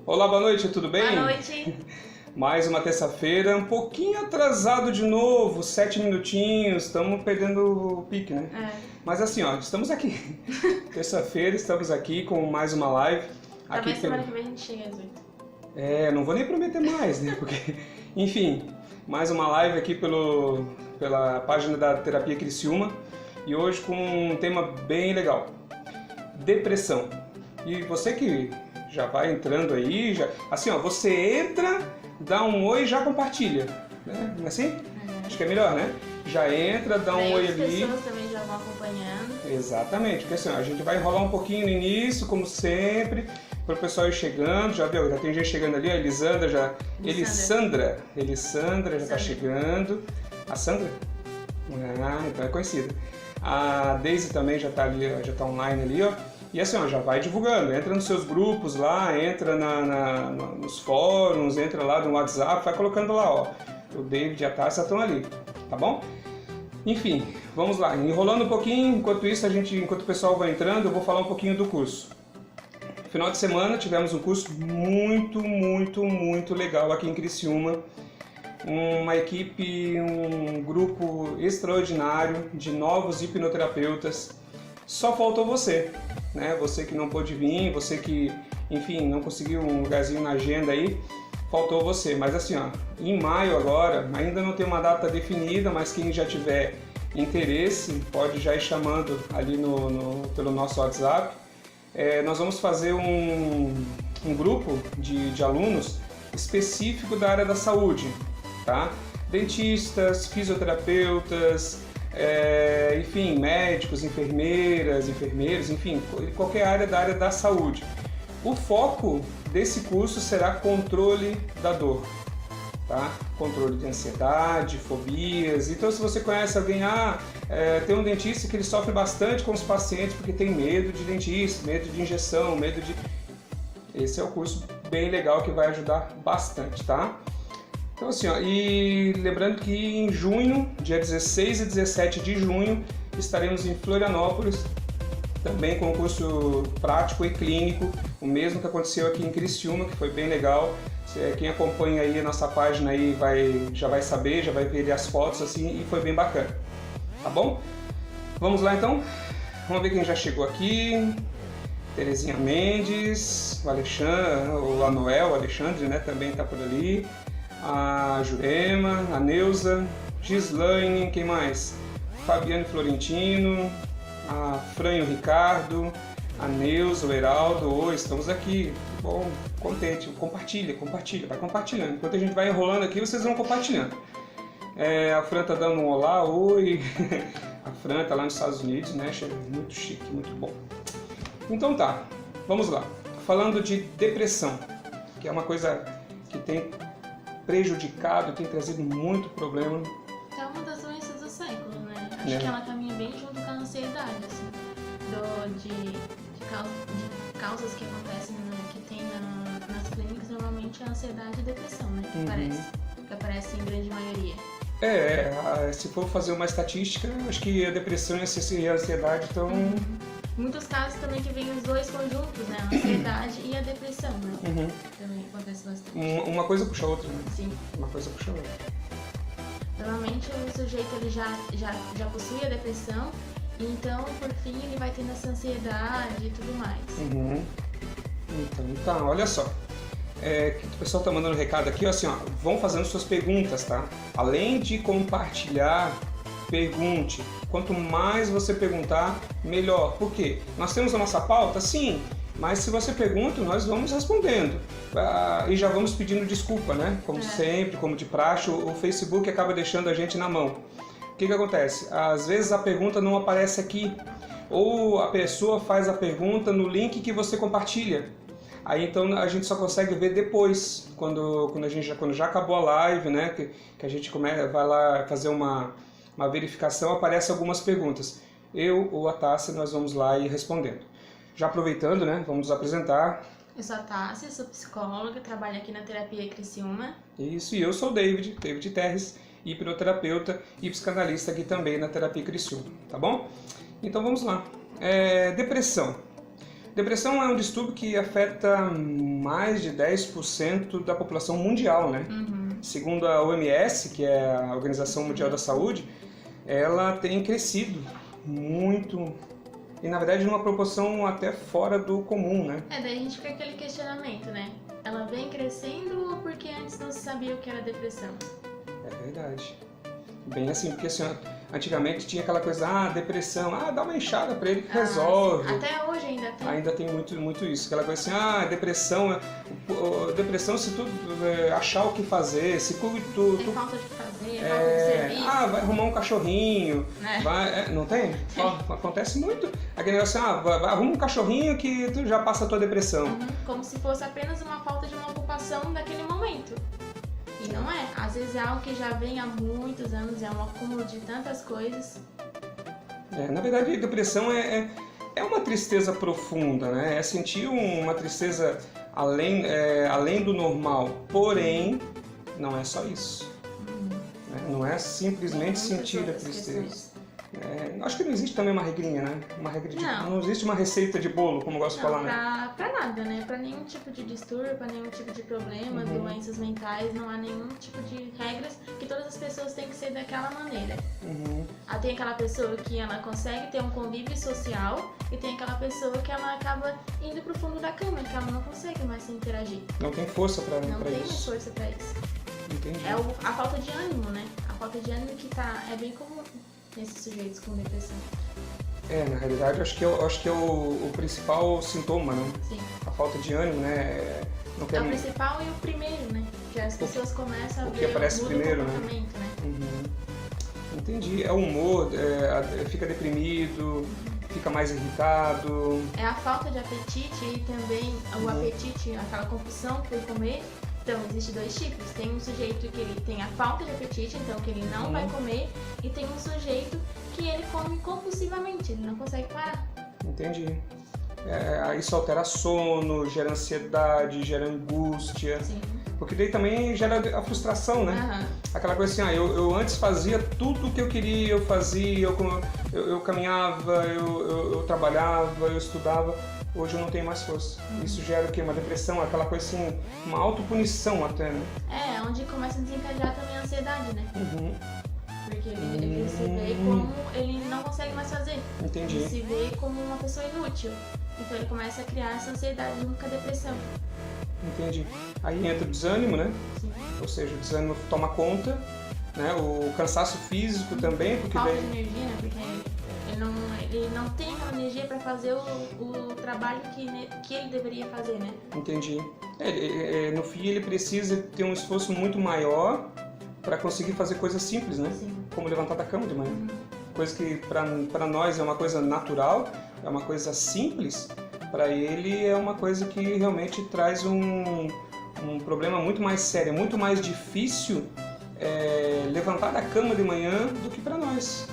Olá, boa noite, tudo bem? Boa noite. Mais uma terça-feira, um pouquinho atrasado de novo, 7 minutinhos, estamos perdendo o pique, né? Mas assim, ó, estamos aqui. Terça-feira, estamos aqui com mais uma live. Talvez semana que vem a gente chegue às 8. Não vou nem prometer mais, né? Porque, enfim, mais uma live aqui pela página da Terapia Criciúma. E hoje com um tema bem legal. Depressão. E você que já vai entrando aí, assim, ó, você entra, dá um oi e já compartilha, né? Não é assim? Acho que é melhor, né? Já entra, dá um oi ali. As pessoas também já vão acompanhando. Exatamente, porque assim, ó, a gente vai enrolar um pouquinho no início, como sempre, para o pessoal ir chegando. Já viu? Já tem gente chegando ali, a Elisandra já. Elisandra já está chegando. A Sandra? Ah, então é conhecida. A Daisy também já está ali, já está online ali, ó. E assim, ó, já vai divulgando, entra nos seus grupos lá, entra nos fóruns, entra lá no WhatsApp, vai colocando lá, ó. O David e a Tássia estão ali, tá bom? Enfim, vamos lá, enrolando um pouquinho, enquanto o pessoal vai entrando, eu vou falar um pouquinho do curso. Final de semana tivemos um curso muito legal aqui em Criciúma. Uma equipe, um grupo extraordinário de novos hipnoterapeutas. Só faltou você, né? Você que não pôde vir, você que, enfim, não conseguiu um lugarzinho na agenda aí, faltou você. Mas assim, ó, em maio agora, ainda não tem uma data definida, mas quem já tiver interesse pode já ir chamando ali pelo nosso WhatsApp. Nós vamos fazer um grupo de alunos específico da área da saúde, tá? Dentistas, fisioterapeutas, enfim, médicos, enfermeiros, enfim, qualquer área da saúde. O foco desse curso será controle da dor, tá? Controle de ansiedade, fobias. Então, se você conhece alguém, tem um dentista que ele sofre bastante com os pacientes porque tem medo de dentista, medo de injeção, Esse é o curso bem legal que vai ajudar bastante, tá? Então assim, ó, e lembrando que em junho, dia 16 e 17 de junho, estaremos em Florianópolis, também com o curso prático e clínico, o mesmo que aconteceu aqui em Criciúma, que foi bem legal. Quem acompanha aí a nossa página aí já vai saber, já vai ver as fotos assim, e foi bem bacana, tá bom? Vamos lá então, vamos ver quem já chegou aqui. Terezinha Mendes, o Alexandre, o Alexandre, né, também está por ali. A Jurema, a Neuza, Gislaine, quem mais? Fabiane Florentino, a Franho Ricardo, a Neuza, o Heraldo. Oi, estamos aqui. Bom, contente. Compartilha, vai compartilhando. Enquanto a gente vai enrolando aqui, vocês vão compartilhando. A Fran tá dando um olá, oi. A Fran tá lá nos Estados Unidos, né? Muito chique, muito bom. Então tá, vamos lá. Falando de depressão, que é uma coisa que tem prejudicado, tem trazido muito problema. É uma das doenças do século, né? Acho que ela caminha bem junto com a ansiedade, assim, de causas que acontecem, né, que tem nas clínicas, normalmente é a ansiedade e a depressão, né? Que aparece em grande maioria. Se for fazer uma estatística, acho que a depressão e a ansiedade estão... Muitos casos também que vêm os dois conjuntos, né? A ansiedade e a depressão, né? Também acontece bastante. Uma coisa puxa a outra, né? Sim. Uma coisa puxa a outra. Normalmente o sujeito ele já possui a depressão, então por fim ele vai tendo essa ansiedade e tudo mais. Então, olha só. O pessoal tá mandando recado aqui, assim, ó, vão fazendo suas perguntas, tá? Além de compartilhar, pergunte. Quanto mais você perguntar, melhor. Por quê? Nós temos a nossa pauta? Sim. Mas se você pergunta, nós vamos respondendo. E já vamos pedindo desculpa, né? Como sempre, como de praxe, o Facebook acaba deixando a gente na mão. O que acontece? Às vezes a pergunta não aparece aqui. Ou a pessoa faz a pergunta no link que você compartilha. Aí então a gente só consegue ver depois, quando já acabou a live, né? Que a gente vai lá fazer uma verificação, aparecem algumas perguntas. Eu ou a Tássia, nós vamos lá e respondendo. Já aproveitando, né, vamos nos apresentar. Eu sou a Tássia, sou psicóloga, trabalho aqui na Terapia Criciúma. Isso, e eu sou o David Terres, hipnoterapeuta e psicanalista aqui também na Terapia Criciúma, tá bom? Então vamos lá. Depressão. Depressão é um distúrbio que afeta mais de 10% da população mundial, né? Segundo a OMS, que é a Organização Mundial da Saúde, ela tem crescido muito e, na verdade, numa proporção até fora do comum, né? Daí a gente fica aquele questionamento, né? Ela vem crescendo ou porque antes não se sabia o que era depressão? É verdade. Bem assim, porque assim, antigamente tinha aquela coisa, depressão, dá uma enxada pra ele que resolve. Até hoje ainda tem. Ainda tem muito isso, aquela coisa assim, depressão se tu achar o que fazer, se tu... Tem falta de fazer, falta de serviço. Vai arrumar um cachorrinho, não tem? Acontece muito. Aquele negócio assim, arruma um cachorrinho que tu já passa a tua depressão. Como se fosse apenas uma falta de uma ocupação daquele momento. E não é. Às vezes é algo que já vem há muitos anos, é um acúmulo de tantas coisas. Na verdade, a depressão é uma tristeza profunda, né? É sentir uma tristeza além do normal. Porém, não é só isso. Não é simplesmente sentir a tristeza. Acho que não existe também uma regrinha, né? Não existe uma receita de bolo, como eu gosto de falar, né? Pra nada, né? Pra nenhum tipo de distúrbio, pra nenhum tipo de problema, doenças mentais, não há nenhum tipo de regras que todas as pessoas têm que ser daquela maneira. Tem aquela pessoa que ela consegue ter um convívio social e tem aquela pessoa que ela acaba indo pro fundo da cama, que ela não consegue mais se interagir. Não tem força pra isso. Não tem mais força pra isso. Entendi. É a falta de ânimo, né? A falta de ânimo que é bem comum nesses sujeitos com depressão. Na realidade, acho que é o principal sintoma, né? Sim. A falta de ânimo, né? O principal e o primeiro, né? Que as pessoas começam a ver o que aparece primeiro, comportamento, né? Entendi. É o humor, fica deprimido, fica mais irritado. É a falta de apetite e também o apetite, aquela compulsão por comer. Então, existem dois tipos. Tem um sujeito que ele tem a falta de apetite, então que ele não vai comer, e tem um sujeito que ele come compulsivamente, ele não consegue parar. Entendi. Isso altera sono, gera ansiedade, gera angústia. Sim. Porque daí também gera a frustração, né? Aquela coisa assim, eu antes fazia tudo o que eu queria, eu fazia, eu caminhava, eu trabalhava, eu estudava. Hoje eu não tenho mais força. Isso gera o quê? Uma depressão, aquela coisa assim, uma autopunição até, né? Onde começa a desencadear também a ansiedade, né? Porque ele se vê como ele não consegue mais fazer. Entendi. Ele se vê como uma pessoa inútil. Então ele começa a criar essa ansiedade junto com a depressão. Entendi. Aí entra o desânimo, né? Sim. Ou seja, o desânimo toma conta, né? O cansaço físico também, porque falta de energia, né? Porque ele não tem a energia para fazer o trabalho que ele deveria fazer, né? Entendi. No fim, ele precisa ter um esforço muito maior para conseguir fazer coisas simples, né? Sim. Como levantar da cama de manhã. Coisa que para nós é uma coisa natural, é uma coisa simples, para ele é uma coisa que realmente traz um problema muito mais sério, muito mais difícil levantar da cama de manhã do que para nós.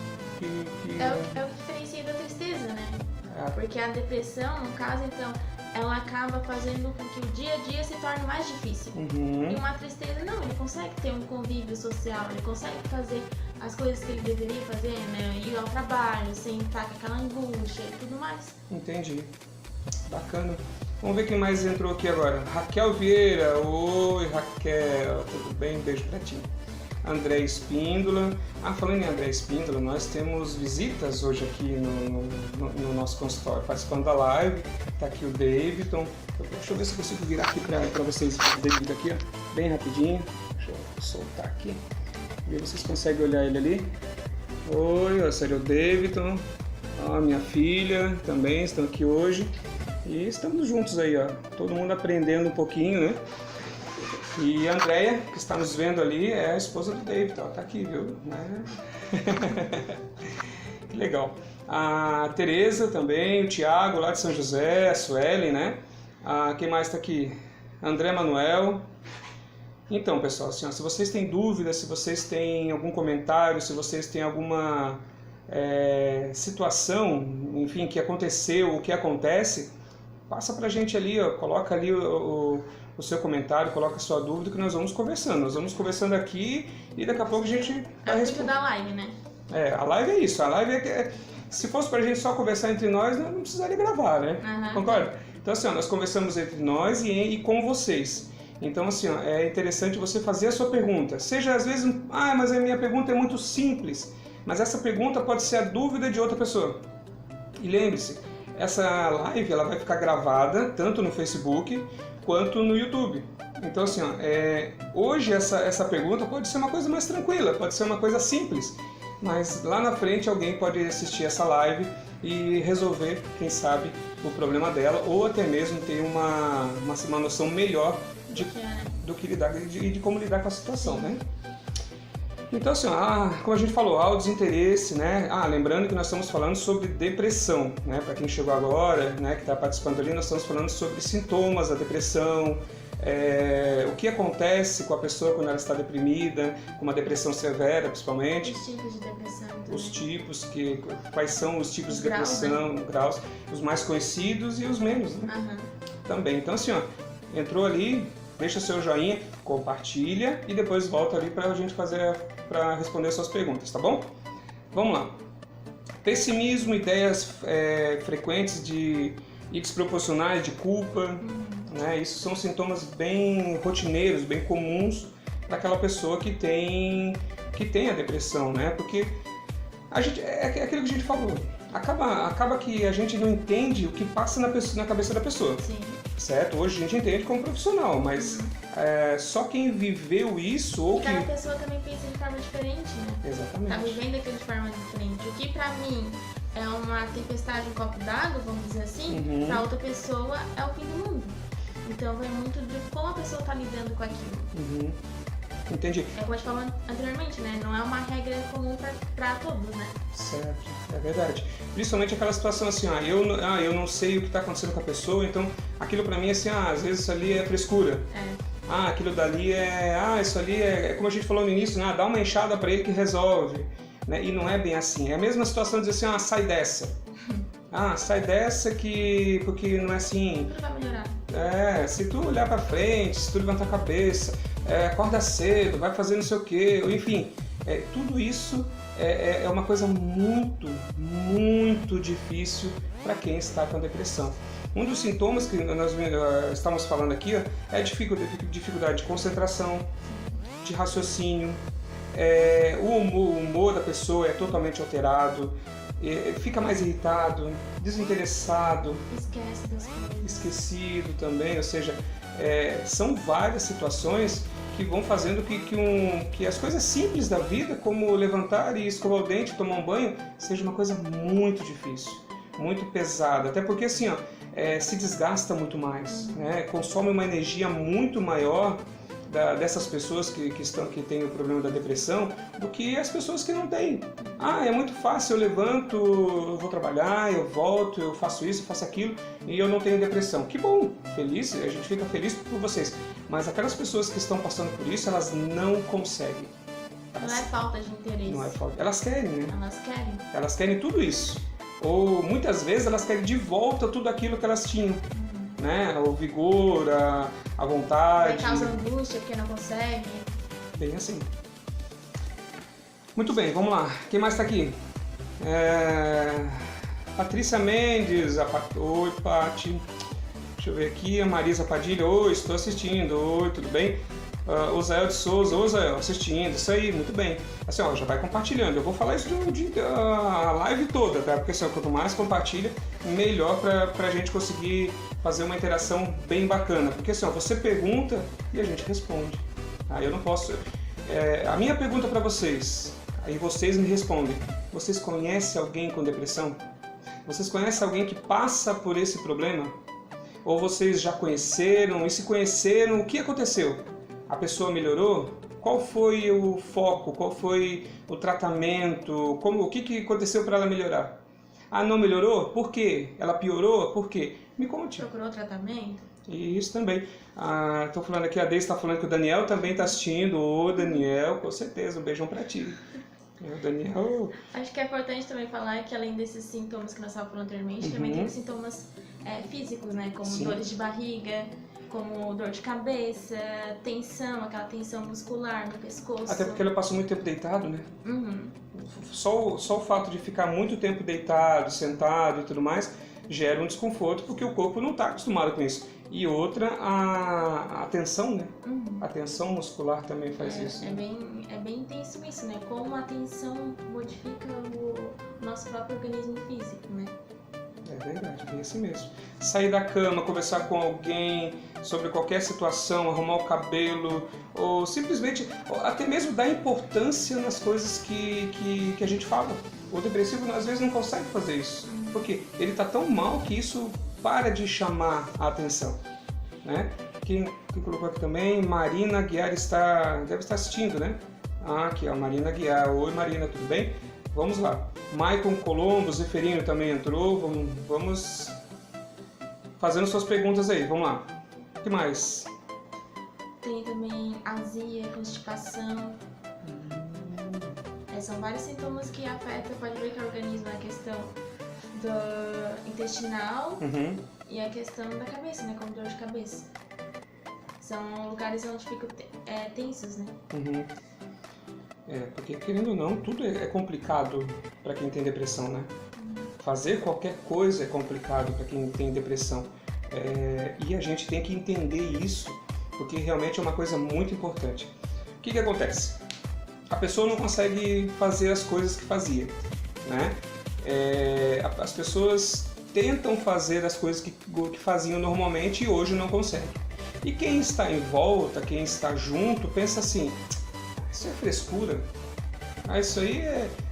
É o que diferencia da tristeza, né? Porque a depressão, no caso, então, ela acaba fazendo com que o dia a dia se torne mais difícil. E uma tristeza, não, ele consegue ter um convívio social, ele consegue fazer as coisas que ele deveria fazer, né? Ir ao trabalho, sem estar com aquela angústia e tudo mais. Entendi. Bacana. Vamos ver quem mais entrou aqui agora. Raquel Vieira. Oi, Raquel. Tudo bem? Beijo pra ti. André Espíndola. Falando em André Espíndola, nós temos visitas hoje aqui no nosso consultório, participando da live. Tá aqui o Davidson. Deixa eu ver se eu consigo virar aqui para vocês. O David aqui, ó, bem rapidinho. Deixa eu soltar aqui. E vocês conseguem olhar ele ali. Oi, esse é o Davidson. Minha filha também estão aqui hoje. E estamos juntos aí, ó. Todo mundo aprendendo um pouquinho, né? E a Andréia, que está nos vendo ali, é a esposa do David, ó, tá aqui, viu? Que legal. A Tereza também, o Tiago lá de São José, a Suelen, né? Quem mais está aqui? André Manuel. Então, pessoal, assim, ó, se vocês têm dúvidas, se vocês têm algum comentário, se vocês têm alguma situação, enfim, que aconteceu, o que acontece, passa pra gente ali, ó, coloca ali o seu comentário, coloca a sua dúvida que nós vamos conversando. Nós vamos conversando aqui e daqui a pouco a gente vai responder. Da live, né? A live é isso. A live se fosse pra gente só conversar entre nós, não precisaria gravar, né? Concorda? Então assim, ó, nós conversamos entre nós e com vocês. Então assim, ó, é interessante você fazer a sua pergunta. Seja às vezes, mas a minha pergunta é muito simples. Mas essa pergunta pode ser a dúvida de outra pessoa. E lembre-se, essa live ela vai ficar gravada tanto no Facebook quanto no YouTube. Então assim, ó, hoje essa pergunta pode ser uma coisa mais tranquila, pode ser uma coisa simples. Mas lá na frente alguém pode assistir essa live e resolver, quem sabe, o problema dela, ou até mesmo ter uma noção melhor do que lidar e de como lidar com a situação, né? Então assim, como a gente falou, há o desinteresse, né? Lembrando que nós estamos falando sobre depressão, né? Para quem chegou agora, né, que está participando ali, nós estamos falando sobre sintomas da depressão, o que acontece com a pessoa quando ela está deprimida, com uma depressão severa, principalmente. Os tipos de depressão também. Os tipos, quais são os tipos de depressão, graus, os mais conhecidos e os menos, né? Também. Então assim, entrou ali, deixa seu joinha, compartilha e depois volta ali para a gente para responder as suas perguntas, tá bom? Vamos lá. Pessimismo, ideias frequentes e desproporcionais de culpa, né? Isso são sintomas bem rotineiros, bem comuns para aquela pessoa que tem a depressão, né? Porque é aquilo que a gente falou. Acaba que a gente não entende o que passa na cabeça da pessoa. Sim. Certo? Hoje a gente entende como profissional, mas só quem viveu isso ou cada pessoa também pensa de forma diferente, né? Exatamente. Tá vivendo aquilo de forma diferente. O que pra mim é uma tempestade em copo d'água, vamos dizer assim, pra outra pessoa é o fim do mundo. Então vai muito de como a pessoa tá lidando com aquilo. Entendi. É como a gente falou anteriormente, né? Não é uma regra comum pra todos, né? Certo, é verdade. Principalmente aquela situação assim, eu não sei o que está acontecendo com a pessoa, então aquilo pra mim assim, às vezes isso ali é frescura. Aquilo dali isso ali é como a gente falou no início, né? Dá uma enxada pra ele que resolve. Né? E não é bem assim. É a mesma situação de dizer assim, sai dessa. Sai dessa porque não é assim. Tudo vai melhorar. Se tu olhar pra frente, se tu levantar a cabeça, acorda cedo, vai fazer não sei o quê, enfim, tudo isso é uma coisa muito, muito difícil para quem está com depressão. Um dos sintomas que nós estamos falando aqui é a dificuldade de concentração, de raciocínio, o humor da pessoa é totalmente alterado, fica mais irritado, desinteressado, esquece das coisas, esquecido também, ou seja, são várias situações que vão fazendo que as coisas simples da vida, como levantar e escovar o dente, tomar um banho, seja uma coisa muito difícil, muito pesada, até porque assim, se desgasta muito mais, né? Consome uma energia muito maior dessas pessoas que têm o problema da depressão do que as pessoas que não têm. É muito fácil, eu levanto, eu vou trabalhar, eu volto, eu faço isso, eu faço aquilo e eu não tenho depressão. Que bom, feliz, a gente fica feliz por vocês. Mas aquelas pessoas que estão passando por isso, elas não conseguem. Não é falta de interesse. Não é falta. Elas querem, né? Elas querem. Elas querem tudo isso. Ou muitas vezes elas querem de volta tudo aquilo que elas tinham. Né? O vigor, a vontade. Causa angústia porque não consegue. Bem assim. Muito bem, vamos lá. Quem mais está aqui? Patrícia Mendes. Oi, Pati. Deixa eu ver aqui. A Marisa Padilha. Oi, estou assistindo. Oi, tudo bem? O Zael de Souza. Oi, Zael, assistindo. Isso aí, muito bem. Assim, já vai compartilhando. Eu vou falar isso a live toda, tá? Porque assim, quanto mais compartilha, melhor para a gente conseguir fazer uma interação bem bacana. Porque assim, você pergunta e a gente responde. Eu não posso... a minha pergunta para vocês, aí vocês me respondem. Vocês conhecem alguém com depressão? Vocês conhecem alguém que passa por esse problema? Ou vocês já conheceram? E se conheceram, o que aconteceu? A pessoa melhorou? Qual foi o foco? Qual foi o tratamento? O que aconteceu para ela melhorar? Não melhorou? Por quê? Ela piorou? Por quê? Me conte. Procurou tratamento? Isso também. Estou falando aqui, a Deise está falando que o Daniel também está assistindo. Ô, Daniel, com certeza, um beijão para ti. O Daniel... Acho que é importante também falar que além desses sintomas que nós estávamos falando anteriormente, também tem os sintomas físicos, né? Como dores de barriga, como dor de cabeça, tensão, aquela tensão muscular no pescoço. Até porque ela passou muito tempo deitado, né? só o fato de ficar muito tempo deitado, sentado e tudo mais, gera um desconforto, porque o corpo não está acostumado com isso. E outra, a tensão, né? A tensão muscular também faz isso. É bem intenso isso, né? Como a tensão modifica o nosso próprio organismo físico, né? É verdade, bem assim mesmo. Sair da cama, conversar com alguém sobre qualquer situação, arrumar o cabelo, ou simplesmente, até mesmo dar importância nas coisas que a gente fala. O depressivo às vezes não consegue fazer isso, porque ele está tão mal que isso para de chamar a atenção, né? Quem colocou aqui também, Marina Guiar deve estar assistindo, né? Aqui, ó, Marina Guiar. Oi, Marina, tudo bem? Vamos lá. Maicon Colombo, Zeferino também entrou. Vamos fazendo suas perguntas aí. Vamos lá. O que mais? Tem também azia, constipação. São vários sintomas que afetam, pode ver que o organismo, a questão do intestinal e a questão da cabeça, né? Como dor de cabeça. São lugares onde ficam tensos, né? Porque querendo ou não, tudo é complicado para quem tem depressão, né? Fazer qualquer coisa é complicado para quem tem depressão. E a gente tem que entender isso, porque realmente é uma coisa muito importante. O que acontece? A pessoa não consegue fazer as coisas que fazia, né? As pessoas tentam fazer as coisas que faziam normalmente e hoje não conseguem. E quem está em volta, quem está junto, pensa assim, isso é frescura, isso aí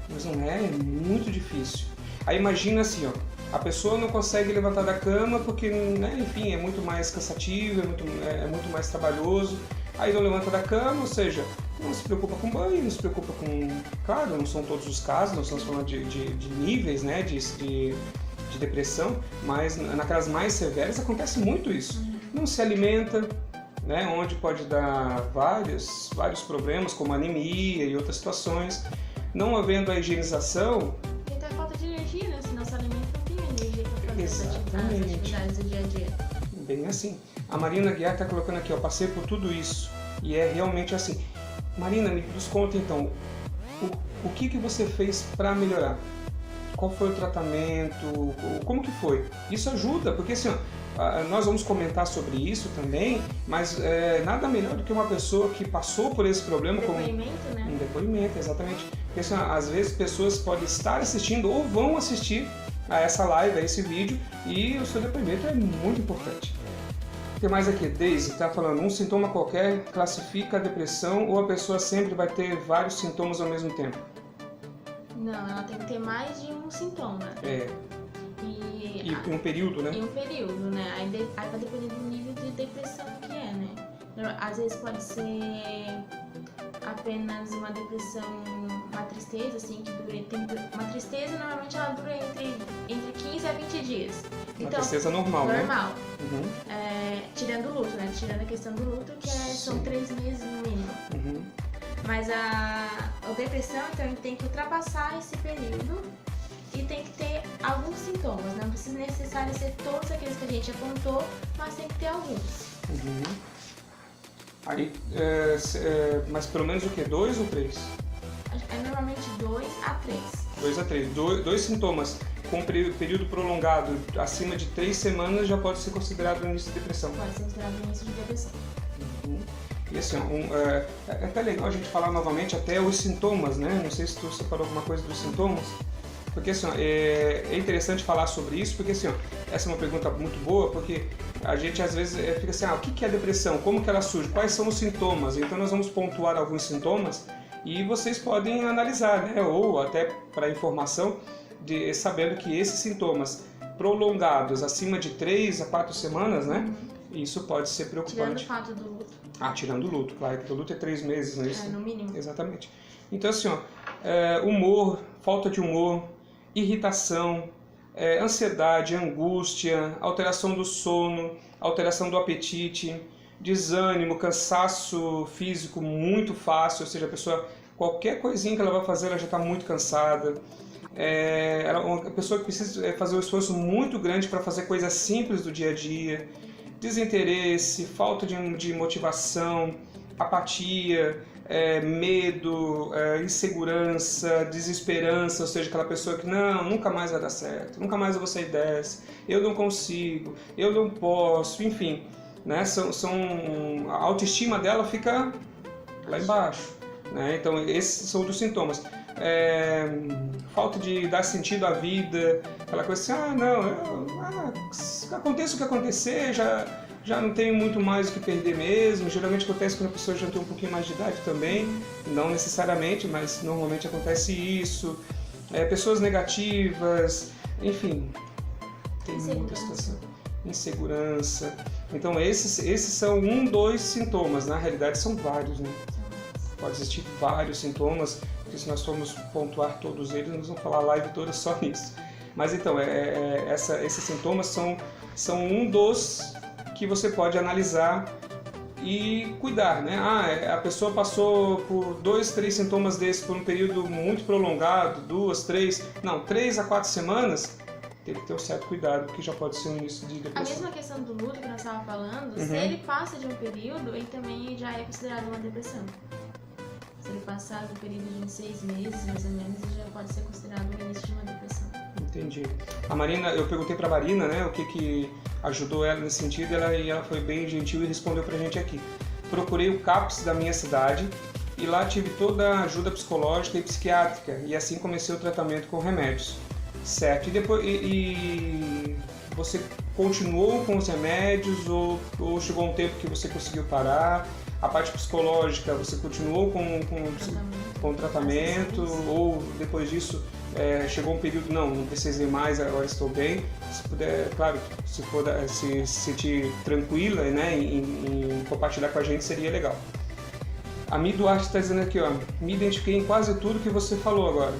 mas não é muito difícil. Aí imagina assim, ó, a pessoa não consegue levantar da cama porque, né, enfim, é muito mais cansativo, é muito mais trabalhoso, aí não levanta da cama, ou seja, não se preocupa com banho, não se preocupa com... Claro, não são todos os casos, nós estamos falando de níveis, né, de depressão, mas naquelas mais severas acontece muito isso. Não se alimenta, né, onde pode dar vários problemas, como anemia e outras situações. Não havendo a higienização... Tem até falta de energia, né? Se não se alimenta, não tem energia para fazer as atividades do dia a dia. Bem assim. A Marina Guiar está colocando aqui, ó, passei por tudo isso. E é realmente assim. Marina, me nos conta então, o que você fez para melhorar? Qual foi o tratamento? Como que foi? Isso ajuda, porque assim, ó, nós vamos comentar sobre isso também, mas nada melhor do que uma pessoa que passou por esse problema. Depoimento, né? Um depoimento, exatamente. Porque assim, às vezes pessoas podem estar assistindo ou vão assistir a essa live, a esse vídeo, e o seu depoimento é muito importante. O que mais aqui? Daisy está falando, um sintoma qualquer classifica a depressão ou a pessoa sempre vai ter vários sintomas ao mesmo tempo? Não, ela tem que ter mais de um sintoma. E um período, né? E um período, né? Aí vai depender do nível de depressão que é, né? Às vezes pode ser apenas uma depressão, uma tristeza, assim, que dura... Uma tristeza, normalmente, ela dura entre 15 a 20 dias. Uma tristeza normal, né? Normal. Tirando o luto, né? Tirando a questão do luto, que são 3 meses no mínimo. Mas a depressão, então, ele tem que ultrapassar esse período e tem que ter alguns sintomas. Não precisa necessariamente ser todos aqueles que a gente apontou, mas tem que ter alguns. Aí, mas pelo menos o quê? 2 ou 3? Normalmente 2 a 3. 2 a 3. Dois sintomas com período prolongado acima de 3 semanas já pode ser considerado início de depressão. Pode ser considerado início de depressão. E assim, é até legal a gente falar novamente até os sintomas, né? Não sei se tu separou alguma coisa dos sintomas, porque assim, é interessante falar sobre isso, porque assim, essa é uma pergunta muito boa, porque a gente às vezes fica assim, o que é a depressão? Como que ela surge? Quais são os sintomas? Então nós vamos pontuar alguns sintomas e vocês podem analisar, né? Ou até para informação, sabendo que esses sintomas prolongados acima de 3 a 4 semanas, né? Isso pode ser preocupante. Tirando o fato do luto. Tirando o luto, claro, que o luto é 3 meses, não é isso? No mínimo. Exatamente. Então assim, humor, falta de humor, irritação, ansiedade, angústia, alteração do sono, alteração do apetite, desânimo, cansaço físico muito fácil, ou seja, a pessoa, qualquer coisinha que ela vai fazer, ela já está muito cansada. Ela é uma pessoa que precisa fazer um esforço muito grande para fazer coisas simples do dia a dia, desinteresse, falta de motivação, apatia, medo, insegurança, desesperança, ou seja, aquela pessoa que não, nunca mais vai dar certo, nunca mais eu vou sair dessa, eu não consigo, eu não posso, enfim, né? A autoestima dela fica lá embaixo, né? Então esses são os sintomas. Falta de dar sentido à vida, aquela coisa assim, aconteça o que acontecer, já não tenho muito mais o que perder mesmo. Geralmente acontece quando a pessoa já tem um pouquinho mais de idade também, não necessariamente, mas normalmente acontece isso. Pessoas negativas, enfim, tem muita situação. Insegurança. Então esses são dois sintomas, na realidade são vários, né? Pode existir vários sintomas, porque se nós formos pontuar todos eles, nós vamos falar a live toda só nisso. Mas então, esses sintomas são dos que você pode analisar e cuidar, né? A pessoa passou por 2, 3 sintomas desses por um período muito prolongado, 2, 3 a 4 semanas, tem que ter um certo cuidado, porque já pode ser um início de depressão. A mesma questão do luto que nós estávamos falando, se ele passa de um período, ele também já é considerado uma depressão. Se ele passar do período de 6 meses, mais ou menos, ele já pode ser considerado o início de uma depressão. Entendi. A Marina, eu perguntei para a Marina, né, o que ajudou ela nesse sentido, e ela foi bem gentil e respondeu pra gente aqui. Procurei o CAPS da minha cidade e lá tive toda a ajuda psicológica e psiquiátrica, e assim comecei o tratamento com remédios. Certo. E depois você continuou com os remédios ou chegou um tempo que você conseguiu parar? A parte psicológica, você continuou com o tratamento ou depois disso chegou um período, não precisei mais, agora estou bem? Se puder, claro, se sentir tranquila, né, em compartilhar com a gente, seria legal. A Mi Duarte está dizendo aqui, me identifiquei em quase tudo que você falou agora.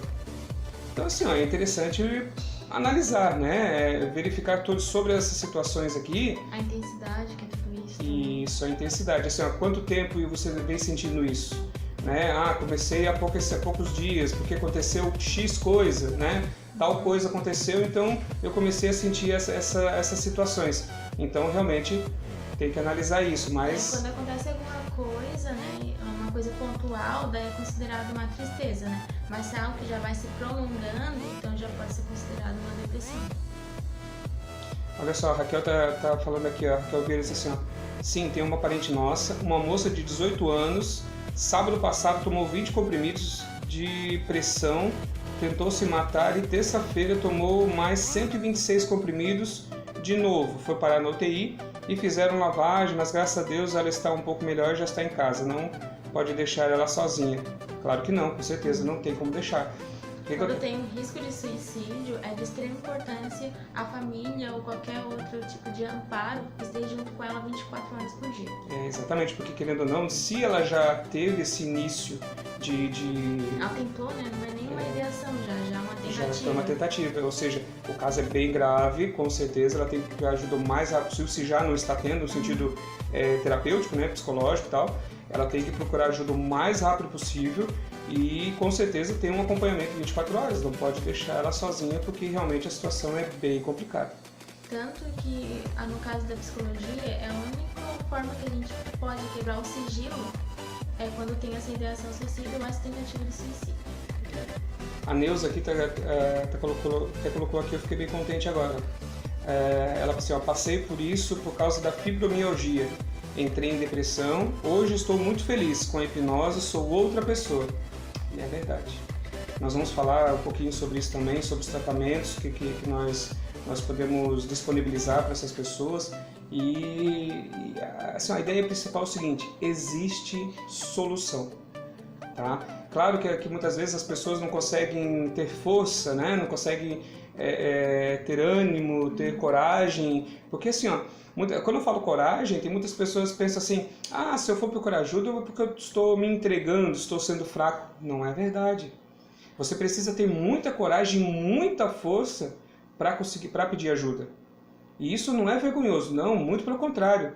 Então assim, é interessante analisar, né, verificar tudo sobre essas situações aqui. A intensidade que é tudo isso. Isso, a intensidade. Assim, há quanto tempo você vem sentindo isso? Né? Comecei há poucos dias, porque aconteceu X coisa, né? Tal coisa aconteceu, então eu comecei a sentir essas situações. Então, realmente, tem que analisar isso, mas... Quando acontece alguma coisa, né? Uma coisa pontual, daí é considerado uma tristeza, né? Mas se é algo que já vai se prolongando, então já pode ser considerado uma depressão. Olha só, a Raquel tá falando aqui, a Raquel Vieira disse assim, sim, tem uma parente nossa, uma moça de 18 anos, sábado passado tomou 20 comprimidos de pressão, tentou se matar e terça-feira tomou mais 126 comprimidos de novo. Foi parar na UTI e fizeram lavagem, mas graças a Deus ela está um pouco melhor e já está em casa. Não pode deixar ela sozinha. Claro que não, com certeza, não tem como deixar. Quando tem um risco de suicídio, é de extrema importância a família ou qualquer outro tipo de amparo que esteja junto com ela 24 horas por dia. Exatamente, porque querendo ou não, se ela já teve esse início de... Ela tentou, né? Não é nem uma ideação, já é uma tentativa. Já é uma tentativa, ou seja, o caso é bem grave, com certeza ela tem que ter ajuda o mais rápido possível, se já não está tendo, no sentido terapêutico, né, psicológico e tal, ela tem que procurar ajuda o mais rápido possível. E com certeza tem um acompanhamento 24 horas, não pode deixar ela sozinha porque realmente a situação é bem complicada. Tanto que no caso da psicologia, é a única forma que a gente pode quebrar o sigilo é quando tem essa ideação suicida ou essa tentativa de suicídio. A Neuza aqui colocou aqui, eu fiquei bem contente agora. Ela falou assim, passei por isso por causa da fibromialgia. Entrei em depressão, hoje estou muito feliz com a hipnose, sou outra pessoa. E é verdade. Nós vamos falar um pouquinho sobre isso também, sobre os tratamentos que nós podemos disponibilizar para essas pessoas. E assim, a ideia principal é o seguinte, existe solução. Tá? Claro que muitas vezes as pessoas não conseguem ter força, né? Não conseguem ter ânimo, ter coragem, porque assim, quando eu falo coragem, tem muitas pessoas que pensam assim, se eu for procurar ajuda é porque eu estou me entregando, estou sendo fraco. Não é verdade. Você precisa ter muita coragem, muita força para pedir ajuda. E isso não é vergonhoso, não, muito pelo contrário.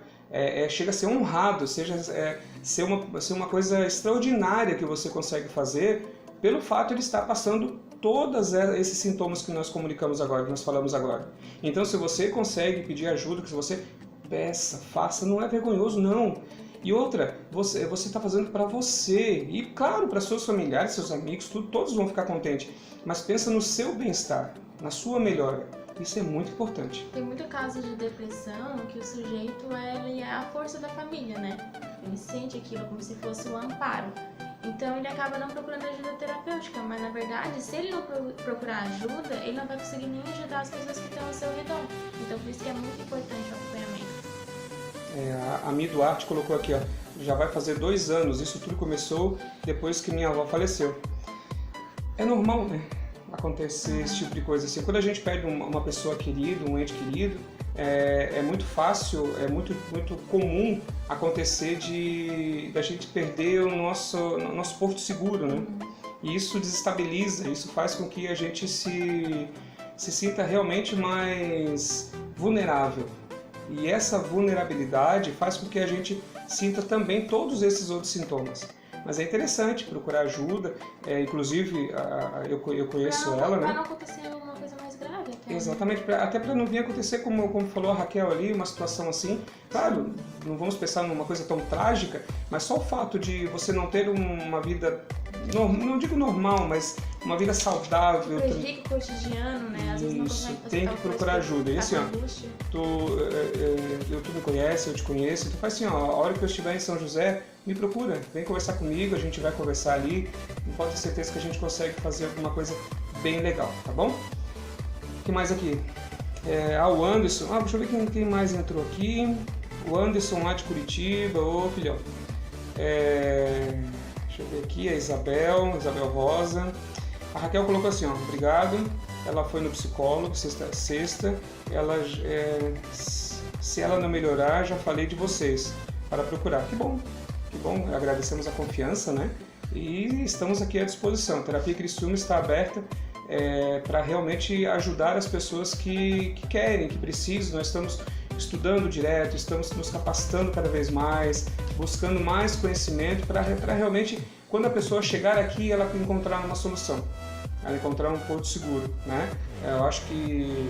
Chega a ser honrado, ser uma coisa extraordinária que você consegue fazer pelo fato de estar passando todos esses sintomas que nós comunicamos agora, que nós falamos agora. Então, se você consegue pedir ajuda, que você peça, faça, não é vergonhoso, não. E outra, você está fazendo para você e, claro, para seus familiares, seus amigos, todos vão ficar contentes. Mas pensa no seu bem-estar, na sua melhora. Isso é muito importante. Tem muito caso de depressão que o sujeito ele é a força da família, né? Ele sente aquilo como se fosse um amparo. Então ele acaba não procurando ajuda terapêutica, mas na verdade, se ele não procurar ajuda, ele não vai conseguir nem ajudar as pessoas que estão ao seu redor. Então por isso que é muito importante o acompanhamento. A Mi Duarte colocou aqui, ó, já vai fazer 2 anos, isso tudo começou depois que minha avó faleceu. É normal, né? Acontecer esse tipo de coisa assim. Quando a gente perde uma pessoa querida, um ente querido, é muito fácil, é muito comum acontecer da gente perder o nosso porto seguro, né? E isso desestabiliza, isso faz com que a gente se sinta realmente mais vulnerável. E essa vulnerabilidade faz com que a gente sinta também todos esses outros sintomas. Mas é interessante procurar ajuda, inclusive eu conheço ela, né? Para não acontecer uma coisa mais grave até. Exatamente, até para não vir acontecer como falou a Raquel ali, uma situação assim. Claro, não vamos pensar numa coisa tão trágica, mas só o fato de você não ter uma vida, não digo normal, mas uma vida saudável. Prejudica o cotidiano, né? Às vezes não consegue fazer tem que procurar ajuda. E assim, ó, tu me conhece, eu te conheço, tu faz assim, ó, a hora que eu estiver em São José, me procura, vem conversar comigo, a gente vai conversar ali, pode ter certeza que a gente consegue fazer alguma coisa bem legal, tá bom? O que mais aqui? O Anderson, deixa eu ver quem mais entrou aqui. O Anderson lá de Curitiba, ô filhão. Deixa eu ver aqui, a Isabel Rosa. A Raquel colocou assim, ó, obrigado, ela foi no psicólogo, sexta, ela, se ela não melhorar, já falei de vocês, para procurar. Que bom, agradecemos a confiança, né? E estamos aqui à disposição. A Terapia Criciúma está aberta para realmente ajudar as pessoas que querem, que precisam. Nós estamos estudando direto, estamos nos capacitando cada vez mais, buscando mais conhecimento para realmente, quando a pessoa chegar aqui, ela encontrar uma solução, ela encontrar um porto seguro, né? Eu acho que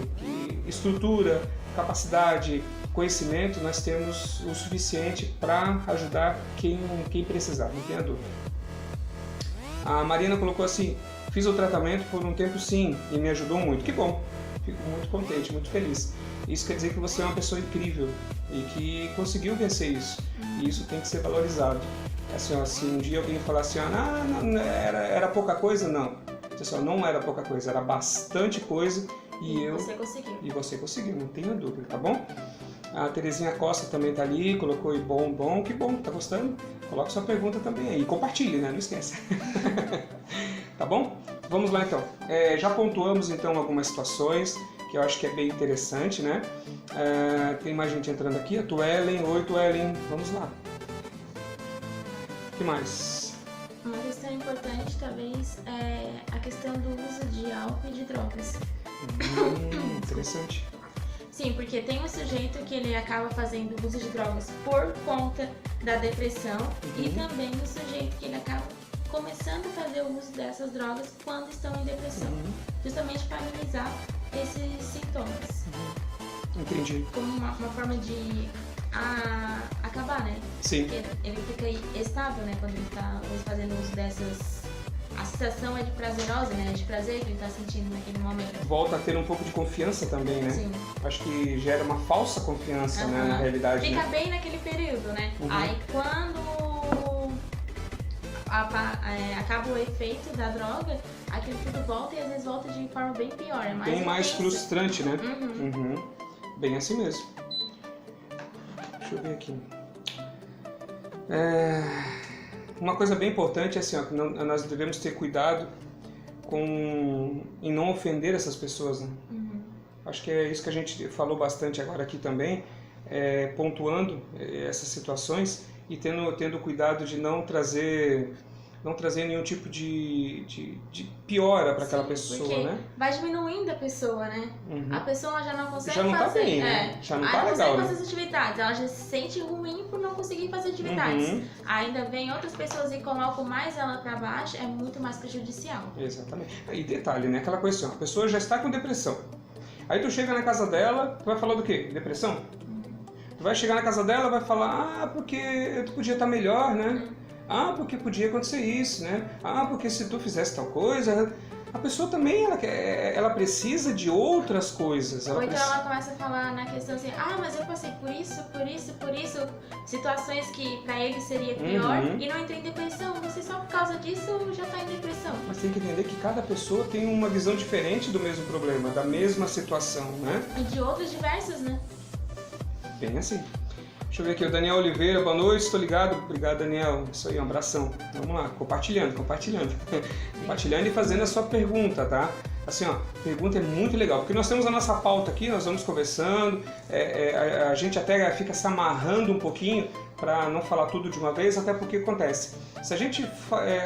estrutura, capacidade, conhecimento, nós temos o suficiente para ajudar quem precisar, não tenha dúvida. A Marina colocou assim, fiz o tratamento por um tempo sim, e me ajudou muito. Que bom, fico muito contente, muito feliz. Isso quer dizer que você é uma pessoa incrível e que conseguiu vencer isso. E isso tem que ser valorizado. Assim, ó, se um dia alguém falar assim, não, era pouca coisa, não. Pessoal, não era pouca coisa, era bastante coisa e você conseguiu, não tenha dúvida, tá bom? A Terezinha Costa também tá ali, colocou bom, que bom, tá gostando? Coloca sua pergunta também aí, compartilhe, né? Não esquece. Tá bom? Vamos lá então. Já pontuamos então algumas situações que eu acho que é bem interessante, né? Tem mais gente entrando aqui, a Tuellen, oi Tuellen, vamos lá. O que mais? Uma questão importante talvez é a questão do uso de álcool e de drogas. Interessante. Sim, porque tem um sujeito que ele acaba fazendo uso de drogas por conta da depressão e também o sujeito que ele acaba começando a fazer o uso dessas drogas quando estão em depressão, justamente para amenizar esses sintomas. Entendi. Como uma forma de acabar, né? Sim. Porque ele fica estável, né? Quando ele está fazendo uso dessas... A sensação é de prazerosa, né? É de prazer que ele está sentindo naquele momento. Volta a ter um pouco de confiança também, né? Sim. Acho que gera uma falsa confiança, né? Na realidade. Fica né? bem naquele período, né? Aí quando acaba o efeito da droga, aquilo tudo volta e às vezes volta de forma bem pior. É mais bem mais intensa. frustrante, né? Bem assim mesmo. Deixa eu ver aqui. Uma coisa bem importante é assim, ó, que nós devemos ter cuidado em não ofender essas pessoas, né? Acho que é isso que a gente falou bastante agora aqui também, pontuando essas situações e tendo cuidado de não trazer nenhum tipo de piora para aquela pessoa, né? Vai diminuindo a pessoa, né? A pessoa já não consegue já não fazer. Tá bem, né? Já não tá legal. Ela não consegue né? fazer as atividades, ela já se sente ruim por não conseguir fazer atividades. Ainda vem outras pessoas e colocam mais ela para baixo, é muito mais prejudicial. Exatamente. E detalhe, né? Aquela coisa assim, a pessoa já está com depressão. Aí tu chega na casa dela, tu vai falar do quê? Depressão? Tu vai chegar na casa dela, vai falar, porque tu podia estar melhor, né? Porque podia acontecer isso, né? Porque se tu fizesse tal coisa... A pessoa também, ela precisa de outras coisas. Ou então ela começa a falar na questão assim, mas eu passei por isso, situações que pra ele seria pior, e não entrei em depressão. Você só por causa disso já tá em depressão. Mas tem que entender que cada pessoa tem uma visão diferente do mesmo problema, da mesma situação, né? E de outras diversas, né? Bem assim. Deixa eu ver aqui, o Daniel Oliveira, boa noite, estou ligado. Obrigado, Daniel. Isso aí, um abração. Vamos lá, compartilhando. Compartilhando e fazendo a sua pergunta, tá? Assim, ó, pergunta é muito legal, porque nós temos a nossa pauta aqui, nós vamos conversando, a gente até fica se amarrando um pouquinho para não falar tudo de uma vez, até porque acontece. Se a gente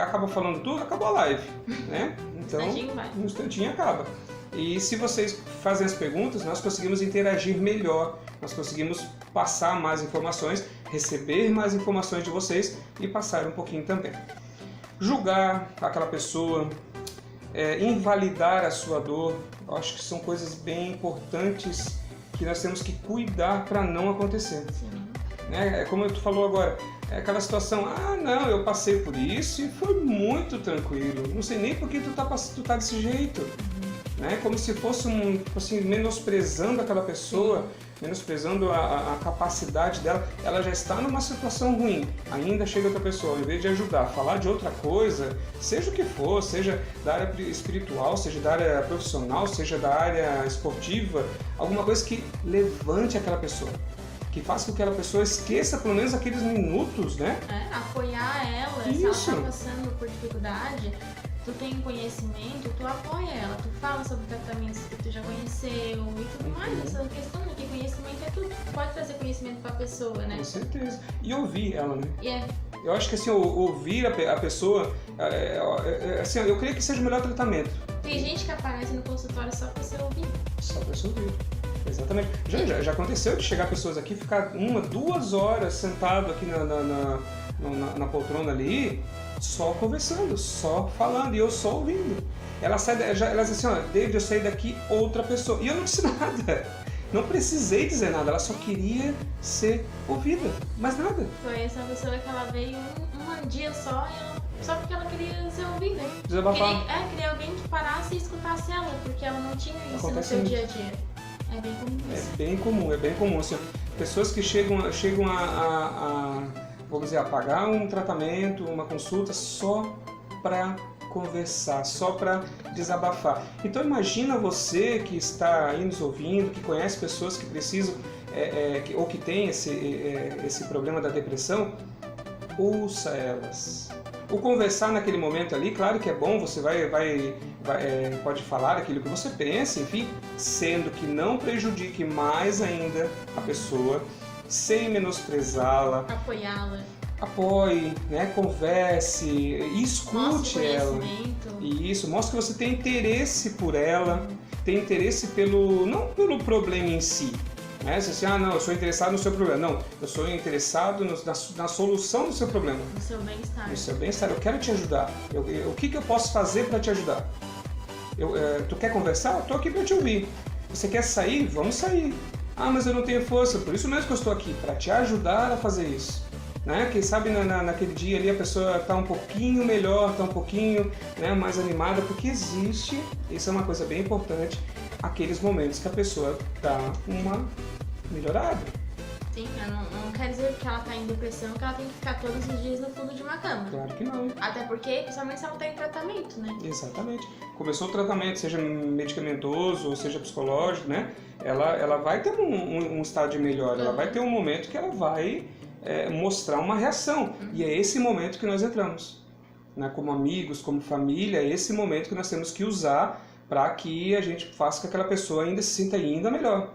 acaba falando tudo, acabou a live, né? Então, um instantinho acaba. E se vocês fazem as perguntas, nós conseguimos interagir melhor, nós conseguimos passar mais informações, receber mais informações de vocês e passar um pouquinho também. Julgar aquela pessoa, invalidar a sua dor, eu acho que são coisas bem importantes que nós temos que cuidar para não acontecer. É como tu falou agora, é aquela situação, não, eu passei por isso e foi muito tranquilo, não sei nem por que tu tá desse jeito. Né? Como se fosse assim, menosprezando aquela pessoa, menosprezando a capacidade dela. Ela já está numa situação ruim, ainda chega outra pessoa, ao invés de ajudar, falar de outra coisa, seja o que for, seja da área espiritual, seja da área profissional, seja da área esportiva, alguma coisa que levante aquela pessoa, que faça com que aquela pessoa esqueça pelo menos aqueles minutos, né? Apoiar ela, se ela está passando por dificuldade, tu tem conhecimento, tu apoia ela, tu fala sobre tratamentos que tu já conheceu e tudo mais. Essa questão de que conhecimento é tudo, tu pode trazer conhecimento pra pessoa, né? Com certeza. E ouvir ela, né? Eu acho que assim, ouvir a pessoa, assim, eu creio que seja o melhor tratamento. Tem gente que aparece no consultório só pra ser ouvido. Só pra ser ouvido. Exatamente. Já aconteceu de chegar pessoas aqui, ficar 1-2 horas sentado aqui na poltrona ali, só conversando, só falando, e eu só ouvindo. Ela diz assim, David, eu saí daqui outra pessoa. E eu não disse nada. Não precisei dizer nada, ela só queria ser ouvida, mais nada. Foi essa pessoa que ela veio um dia só, só porque ela queria ser ouvida. Desabafar. Queria alguém que parasse e escutasse ela, porque ela não tinha isso no seu dia a dia. É bem comum isso. É bem comum. Assim, pessoas que chegam a vamos dizer, a pagar um tratamento, uma consulta só para conversar, só para desabafar. Então imagina você que está aí nos ouvindo, que conhece pessoas que precisam ou que tem esse problema da depressão, ouça elas. O conversar naquele momento ali, claro que é bom, você pode falar aquilo que você pensa, enfim, sendo que não prejudique mais ainda a pessoa, sem menosprezá-la. Apoiá-la. Apoie, né? Converse, escute ela. Isso, mostre que você tem interesse por ela, tem interesse não pelo problema em si. Né? Você assim, não, eu sou interessado no seu problema. Não, eu sou interessado na solução do seu problema. No seu bem-estar. No seu bem-estar, eu quero te ajudar. O que eu posso fazer para te ajudar? Tu quer conversar? Eu estou aqui para te ouvir. Você quer sair? Vamos sair. Mas eu não tenho força, por isso mesmo que eu estou aqui, para te ajudar a fazer isso. Né? Quem sabe naquele dia ali a pessoa está um pouquinho melhor, está um pouquinho, né, mais animada, porque existe, isso é uma coisa bem importante, aqueles momentos que a pessoa dá uma melhorada. Sim, não quer dizer que ela está em depressão, que ela tem que ficar todos os dias no fundo de uma cama. Claro que não. Até porque, principalmente se ela está em tratamento, né? Exatamente. Começou o tratamento, seja medicamentoso ou seja psicológico, né? Ela vai ter um estado de melhora, ela vai ter um momento que ela vai mostrar uma reação. E é esse momento que nós entramos. Né? Como amigos, como família, é esse momento que nós temos que usar para que a gente faça com que aquela pessoa ainda se sinta ainda melhor.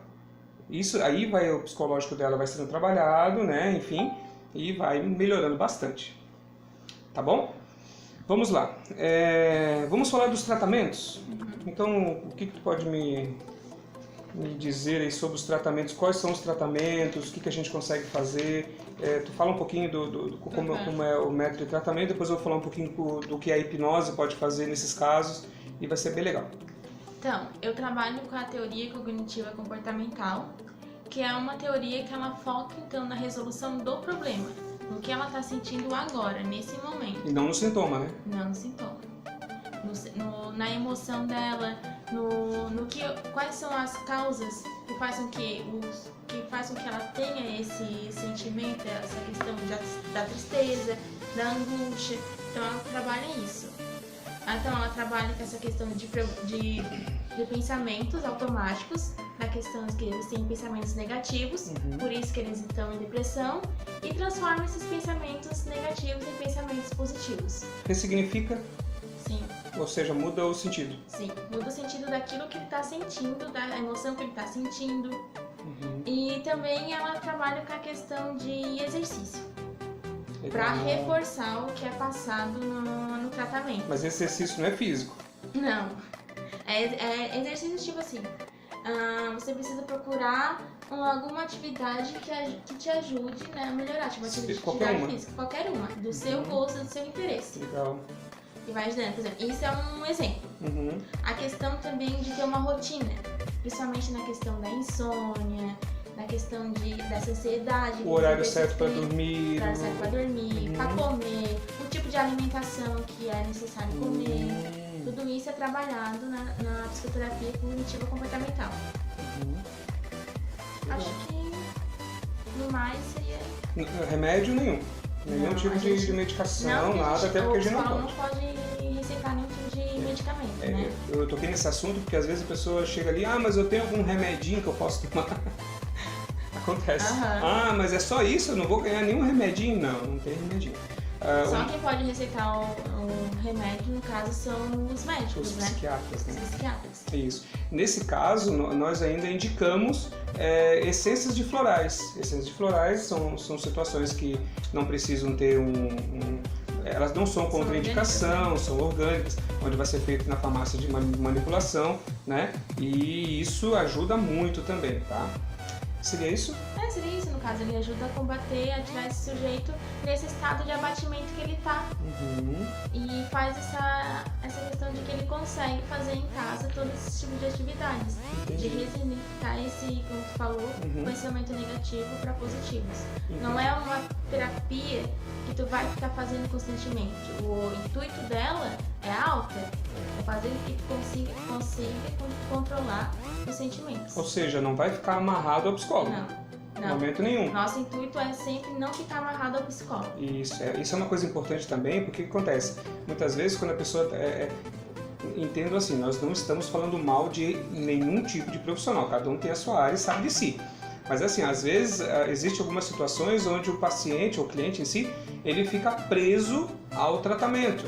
Isso aí o psicológico dela vai sendo trabalhado, né? Enfim, e vai melhorando bastante. Tá bom? Vamos lá. Vamos falar dos tratamentos? Então, o que tu pode me dizer aí sobre os tratamentos? Quais são os tratamentos? O que a gente consegue fazer? Tu fala um pouquinho como é o método de tratamento, depois eu vou falar um pouquinho do que a hipnose pode fazer nesses casos e vai ser bem legal. Então, eu trabalho com a teoria cognitiva comportamental que é uma teoria que ela foca então na resolução do problema, no que ela está sentindo agora, nesse momento. E não no sintoma, né? Não no sintoma. Na emoção dela, quais são as causas que fazem com que ela tenha esse sentimento, essa questão da tristeza, da angústia. Então ela trabalha isso. Então ela trabalha com essa questão de pensamentos automáticos, da questão que eles têm pensamentos negativos, por isso que eles estão em depressão, e transforma esses pensamentos negativos em pensamentos positivos. Ressignifica? Sim. Ou seja, muda o sentido? Sim, muda o sentido daquilo que ele está sentindo, da emoção que ele está sentindo. E também ela trabalha com a questão de exercício, para reforçar o que é passado no tratamento. Mas esse exercício não é físico? Não. É exercício tipo assim, você precisa procurar alguma atividade que te ajude, né, a melhorar, tipo atividade física, qualquer uma, do seu gosto, do seu interesse. Legal. E vai ajudando, por exemplo, isso é um exemplo. A questão também de ter uma rotina, principalmente na questão da insônia, na questão dessa ansiedade. O horário certo para dormir. O horário certo para dormir, para comer, o tipo de alimentação que é necessário comer. Tudo isso é trabalhado na psicoterapia cognitiva comportamental. Acho que no mais seria... Remédio nenhum. Nenhum tipo de medicação, nada, até porque a gente não pode receitar nenhum tipo de medicamento, né? Eu toquei nesse assunto porque às vezes a pessoa chega ali, mas eu tenho algum remedinho que eu posso tomar. Acontece. Ah, mas é só isso? Eu não vou ganhar nenhum remedinho? Não tem remedinho. Só quem pode receitar o remédio, no caso, são os médicos, os psiquiatras, né? Os psiquiatras. Isso. Nesse caso, nós ainda indicamos essências de florais. Essências de florais são situações que não precisam ter elas não são contraindicação, são orgânicas, onde vai ser feito na farmácia de manipulação, né? E isso ajuda muito também, tá? Seria isso? Seria isso, no caso, ele ajuda a combater, a tirar esse sujeito nesse estado de abatimento que ele tá. E faz essa questão de que ele consegue fazer em casa todo esse tipo de atividades. De ressignificar esse, como tu falou, pensamento negativo para positivos. Não é uma terapia que tu vai ficar fazendo constantemente. O intuito dela é alta, é fazer com que tu consiga controlar os sentimentos. Ou seja, não vai ficar amarrado ao psicólogo. Não. Em momento nenhum. Nosso intuito é sempre não ficar amarrado ao psicólogo. Isso é uma coisa importante também, porque o que acontece? Muitas vezes quando a pessoa... entendo assim, nós não estamos falando mal de nenhum tipo de profissional, cada um tem a sua área e sabe de si. Mas assim, às vezes existem algumas situações onde o paciente ou o cliente em si, ele fica preso ao tratamento.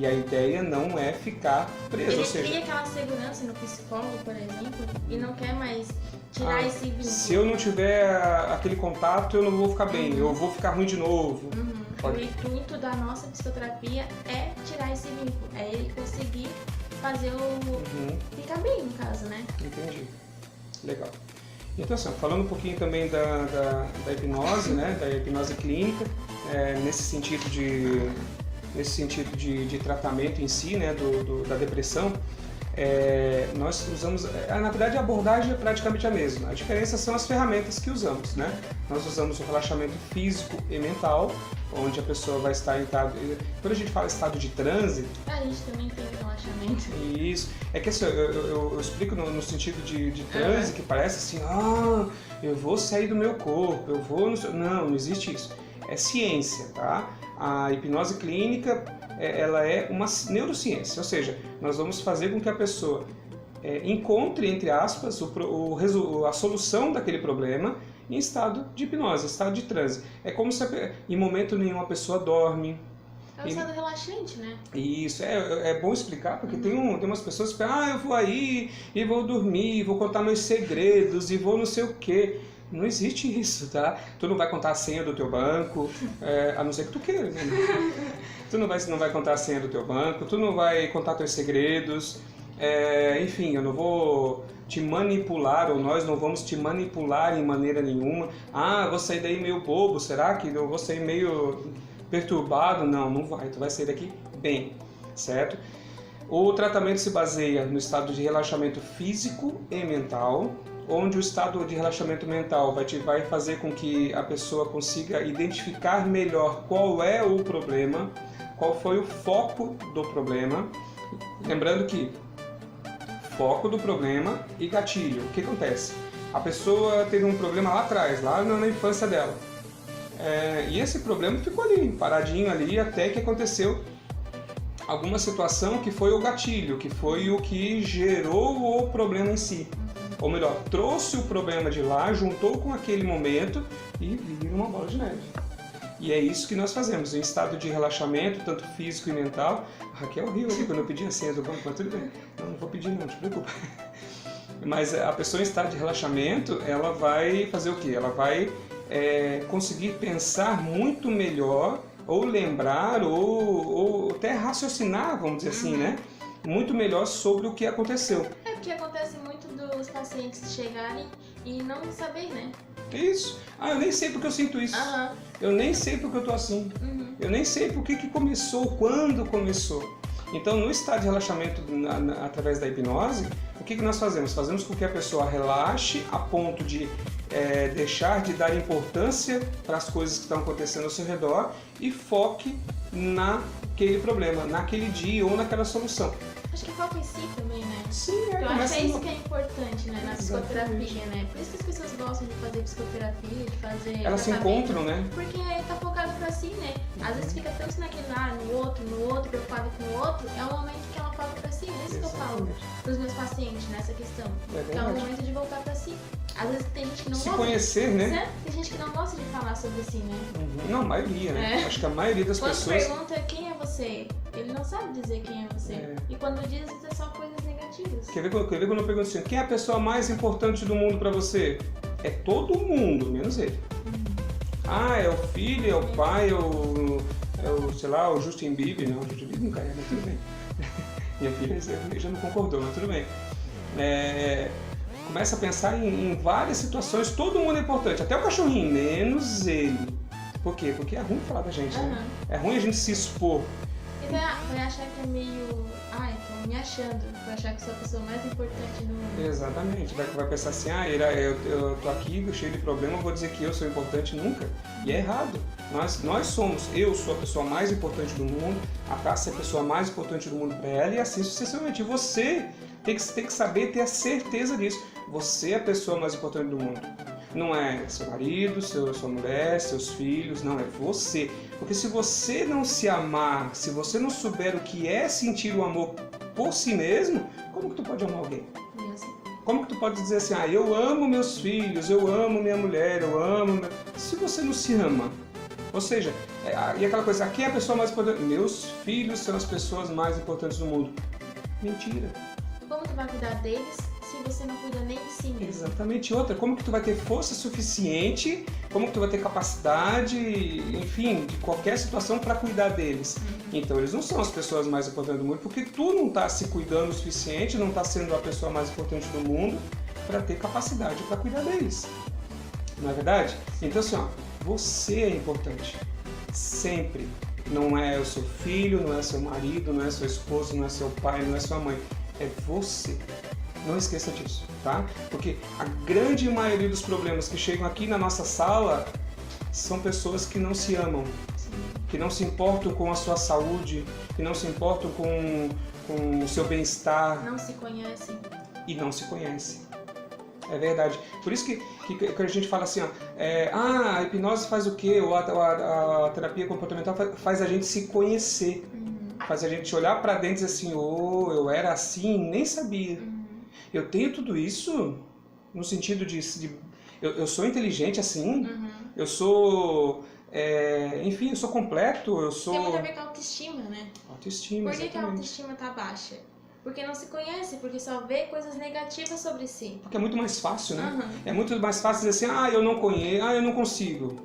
E a ideia não é ficar preso. Ele ou seja, cria aquela segurança no psicólogo, por exemplo, e não quer mais tirar esse vínculo. Se eu não tiver aquele contato, eu não vou ficar bem, eu vou ficar ruim de novo. O intuito da nossa psicoterapia é tirar esse vínculo, é ele conseguir fazer ficar bem, no caso, né? Entendi. Legal. Então, assim, falando um pouquinho também da hipnose, né? Da hipnose clínica, nesse sentido de tratamento em si, né? Da depressão, nós usamos, na verdade a abordagem é praticamente a mesma, a diferença são as ferramentas que usamos, né? Nós usamos o relaxamento físico e mental, onde a pessoa vai estar em estado, quando a gente fala estado de transe... A gente também tem relaxamento. Isso, é que assim, eu explico no sentido de transe, que parece assim, eu vou sair do meu corpo, eu vou... Não existe isso, é ciência, tá? A hipnose clínica, ela é uma neurociência, ou seja, nós vamos fazer com que a pessoa encontre, entre aspas, a solução daquele problema em estado de hipnose, estado de transe. É como se em momento nenhum a pessoa dorme. É um estado relaxante, né? Isso, é bom explicar, porque tem umas pessoas que falam, eu vou aí e vou dormir, vou contar meus segredos e vou não sei o quê. Não existe isso, tá? Tu não vai contar a senha do teu banco, a não ser que tu queira, né? Tu não vai contar a senha do teu banco, tu não vai contar teus segredos, enfim, eu não vou te manipular, ou nós não vamos te manipular em maneira nenhuma. Vou sair daí meio bobo, será que eu vou sair meio perturbado? Não vai, tu vai sair daqui bem, certo? O tratamento se baseia no estado de relaxamento físico e mental, onde o estado de relaxamento mental vai fazer com que a pessoa consiga identificar melhor qual é o problema, qual foi o foco do problema. Lembrando que foco do problema e gatilho. O que acontece? A pessoa teve um problema lá atrás, lá na infância dela. E esse problema ficou ali, paradinho ali, até que aconteceu alguma situação que foi o gatilho, que foi o que gerou o problema em si. Ou melhor, trouxe o problema de lá, juntou com aquele momento e vira uma bola de neve. E é isso que nós fazemos, em estado de relaxamento, tanto físico e mental. A Raquel riu ali quando eu pedi a senha do banco, mas tudo bem. Não vou pedir não, te preocupa. Mas a pessoa em estado de relaxamento, ela vai fazer o quê? Ela vai conseguir pensar muito melhor, ou lembrar, ou até raciocinar, vamos dizer assim, né? Muito melhor sobre o que aconteceu. Porque acontece muito dos pacientes chegarem e não saber, né? Isso. Eu nem sei porque eu sinto isso. Eu nem sei porque eu tô assim. Eu nem sei por que começou, quando começou. Então, no estado de relaxamento através da hipnose, o que nós fazemos? Fazemos com que a pessoa relaxe a ponto de deixar de dar importância para as coisas que estão acontecendo ao seu redor e foque naquele problema, naquele dia ou naquela solução. Acho que foca em si também, né? Sim, eu acho que é isso que é importante, né? Na psicoterapia, né? Por isso que as pessoas gostam de fazer psicoterapia, de fazer... Elas se encontram, né? Porque tá focado pra si, né? Às vezes fica tanto naquele no outro, preocupado com o outro. É um momento que ela foca pra si. É isso que eu falo pros meus pacientes nessa questão. Que é um momento de voltar pra si. Às vezes tem gente que não gosta... Se conhecer, né? Tem gente que não gosta de falar sobre si, né? Não, a maioria, né? Acho que a maioria das pessoas... Quando pergunta quem é você, ele não sabe dizer quem é você. E quando diz, é só coisas negativas. Quer ver quando eu pergunto assim, quem é a pessoa mais importante do mundo pra você? É todo mundo, menos ele. É o filho, é o pai, é o sei lá, o Justin Bieber. Não, o Justin Bieber nunca mas tudo bem. Minha filha já não concordou, mas tudo bem. Começa a pensar em várias situações, todo mundo é importante, até o cachorrinho, menos ele. Por quê? Porque é ruim falar da gente, né? É ruim a gente se expor. E vai achar que é meio... tô me achando. Vai achar que sou a pessoa mais importante do mundo. Exatamente. Vai pensar assim, eu tô aqui cheio de problema, vou dizer que eu sou importante nunca. E é errado. Eu sou a pessoa mais importante do mundo, a Cássia é a pessoa mais importante do mundo para ela e assim sucessivamente. Você tem que saber, ter a certeza disso. Você é a pessoa mais importante do mundo. Não é seu marido, sua mulher, seus filhos, não, é você. Porque se você não se amar, se você não souber o que é sentir o amor por si mesmo, como que tu pode amar alguém? Como que tu pode dizer assim, eu amo meus filhos, eu amo minha mulher, eu amo... Se você não se ama, ou seja, e aquela coisa, quem é a pessoa mais importante? Meus filhos são as pessoas mais importantes do mundo. Mentira. Como tu vai cuidar deles se você não cuida nem de si mesmo? Exatamente. Outra, como que tu vai ter força suficiente, como que tu vai ter capacidade, enfim, de qualquer situação para cuidar deles. Então eles não são as pessoas mais importantes do mundo, porque tu não está se cuidando o suficiente, não está sendo a pessoa mais importante do mundo para ter capacidade para cuidar deles. Não é verdade? Então assim, você é importante. Sempre. Não é o seu filho, não é seu marido, não é seu esposo, não é seu pai, não é sua mãe. É você. Não esqueça disso, tá? Porque a grande maioria dos problemas que chegam aqui na nossa sala são pessoas que não se amam, que não se importam com a sua saúde, que não se importam com o seu bem-estar. Não se conhecem. E não se conhecem. É verdade. Por isso que a gente fala assim, a hipnose faz o quê? Ou a terapia comportamental faz a gente se conhecer. Faz a gente olhar pra dentro e dizer assim, eu era assim, nem sabia. Eu tenho tudo isso no sentido de eu sou inteligente assim, eu sou, enfim, eu sou completo, eu sou... Tem muito a ver com a autoestima, né? Autoestima, Por que a autoestima tá baixa? Porque não se conhece, porque só vê coisas negativas sobre si. Porque é muito mais fácil, né? É muito mais fácil dizer assim, eu não conheço, eu não consigo.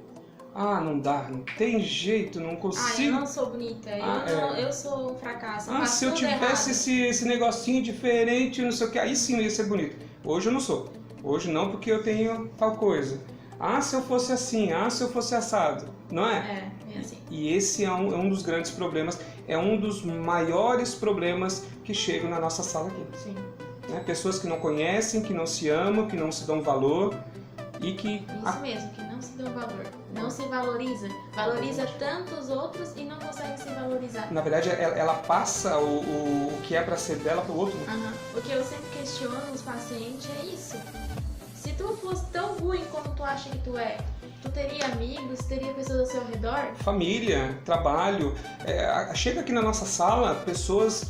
Não dá, não tem jeito, não consigo. Eu não sou bonita, eu sou um fracasso. Se eu tivesse esse negocinho diferente, não sei o que, aí sim eu ia ser bonito. Hoje eu não sou. Hoje não, porque eu tenho tal coisa. Se eu fosse assim, se eu fosse assado. Não é? É assim. E esse é um dos grandes problemas, é um dos maiores problemas que chegam na nossa sala aqui. Sim. né? Pessoas que não conhecem, que não se amam, que não se dão valor e que... Isso mesmo, que não se dão valor, não se valoriza. Valoriza tanto os outros e não consegue se valorizar. Na verdade, ela passa o que é para ser dela para o outro. O que eu sempre questiono os pacientes é isso. Se tu fosse tão ruim como tu acha que tu é, tu teria amigos, teria pessoas ao seu redor? Família, trabalho. Chega aqui na nossa sala pessoas,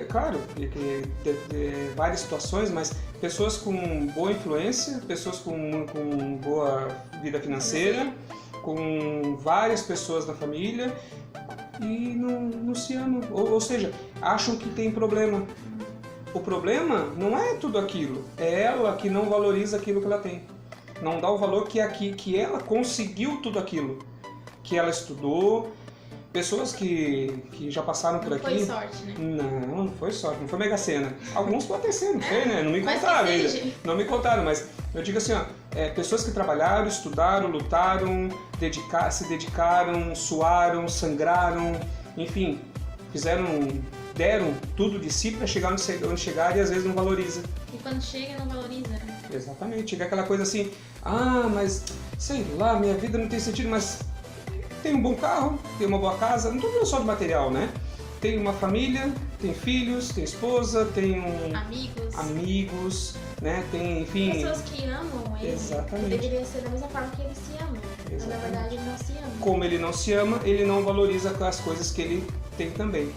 claro, de várias situações, mas pessoas com boa influência, pessoas com boa vida financeira, com várias pessoas na família e não se amam. Ou seja, acham que tem problema. O problema não é tudo aquilo, é ela que não valoriza aquilo que ela tem. Não dá o valor que ela conseguiu tudo aquilo, que ela estudou. Pessoas que já passaram por aqui... Não foi sorte, né? Não foi sorte, não foi Mega Sena. Alguns podem ser, não foi, né? Não me contaram ainda. Não me contaram, mas eu digo assim, ó, pessoas que trabalharam, estudaram, lutaram, se dedicaram, suaram, sangraram, enfim, deram tudo de si para chegar onde chegar e às vezes não valoriza. E quando chega, não valoriza, né? Exatamente, chega aquela coisa assim, mas sei lá, minha vida não tem sentido, mas tem um bom carro, tem uma boa casa, não estou falando só de material, né? Tem uma família, tem filhos, tem esposa, tem amigos, né? Tem, enfim... Pessoas que amam ele. Exatamente. Deveria ser da mesma forma que ele se ama. Mas na verdade ele não se ama. Como ele não se ama, ele não valoriza as coisas que ele tem também.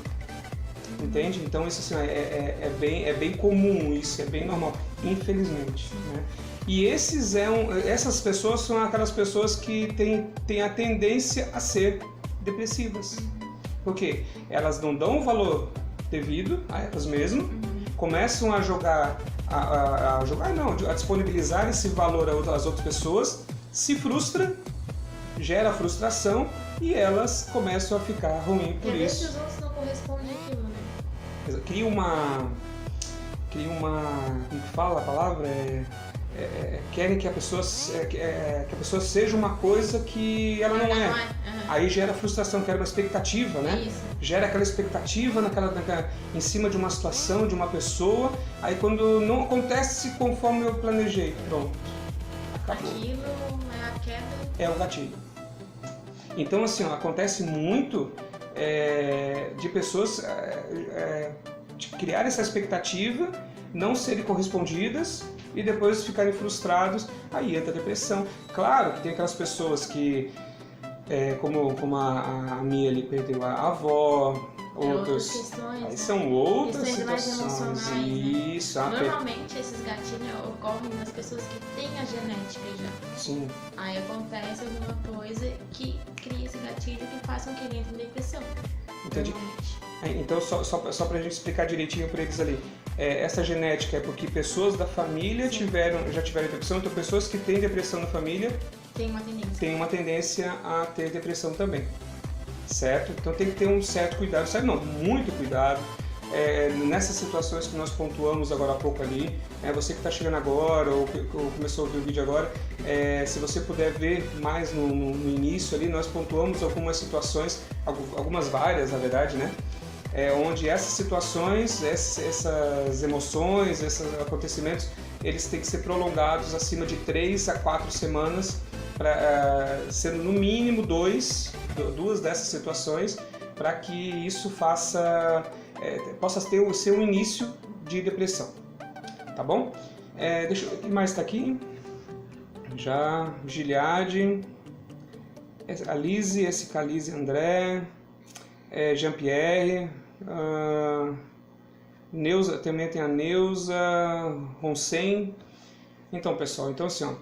Entende? Então isso assim, é bem comum, isso é bem normal, infelizmente, né? E essas pessoas são aquelas pessoas que têm a tendência a ser depressivas. Por quê? Elas não dão o valor devido a elas mesmas, começam a disponibilizar esse valor às outras pessoas, se frustra, gera frustração e elas começam a ficar ruim por isso. E às vezes os outros não correspondem àquilo, né? Cria uma... como que fala a palavra? Querem que a pessoa seja uma coisa que ela não é. Aí gera frustração, gera uma expectativa, né? Isso. Gera aquela expectativa em cima de uma situação, de uma pessoa. Aí quando não acontece conforme eu planejei, pronto, acabou. Aquilo é a queda. É o gatilho. Então assim, acontece muito de pessoas de criar essa expectativa, não serem correspondidas e depois ficarem frustrados, aí entra a depressão. Claro que tem aquelas pessoas que, como a minha ali perdeu a avó, outras questões, aí são outras questões situações. mais emocionais, Isso, né? Normalmente esses gatilhos ocorrem nas pessoas que têm a genética já. Sim. Aí acontece alguma coisa que cria esse gatilho que faz com que ele entre em depressão. Entendi. Então, só pra gente explicar direitinho para eles ali, essa genética é porque pessoas da família já tiveram depressão, então pessoas que têm depressão na família têm uma tendência a ter depressão também, certo? Então tem que ter um certo cuidado, muito cuidado. Nessas situações que nós pontuamos agora há pouco ali, você que está chegando agora ou começou a ouvir o vídeo agora, se você puder ver mais no início ali, nós pontuamos algumas situações, várias na verdade, né? Onde essas situações, essas emoções, esses acontecimentos, eles têm que ser prolongados acima de 3 a 4 semanas, sendo no mínimo duas dessas situações, para que isso possa ter o seu início de depressão, tá bom? Deixa eu ver o que mais está aqui. Já, Giliade, Alice, Calize, André, Jean-Pierre, Neuza, também tem a Neuza, Ronsen. Então, pessoal, assim,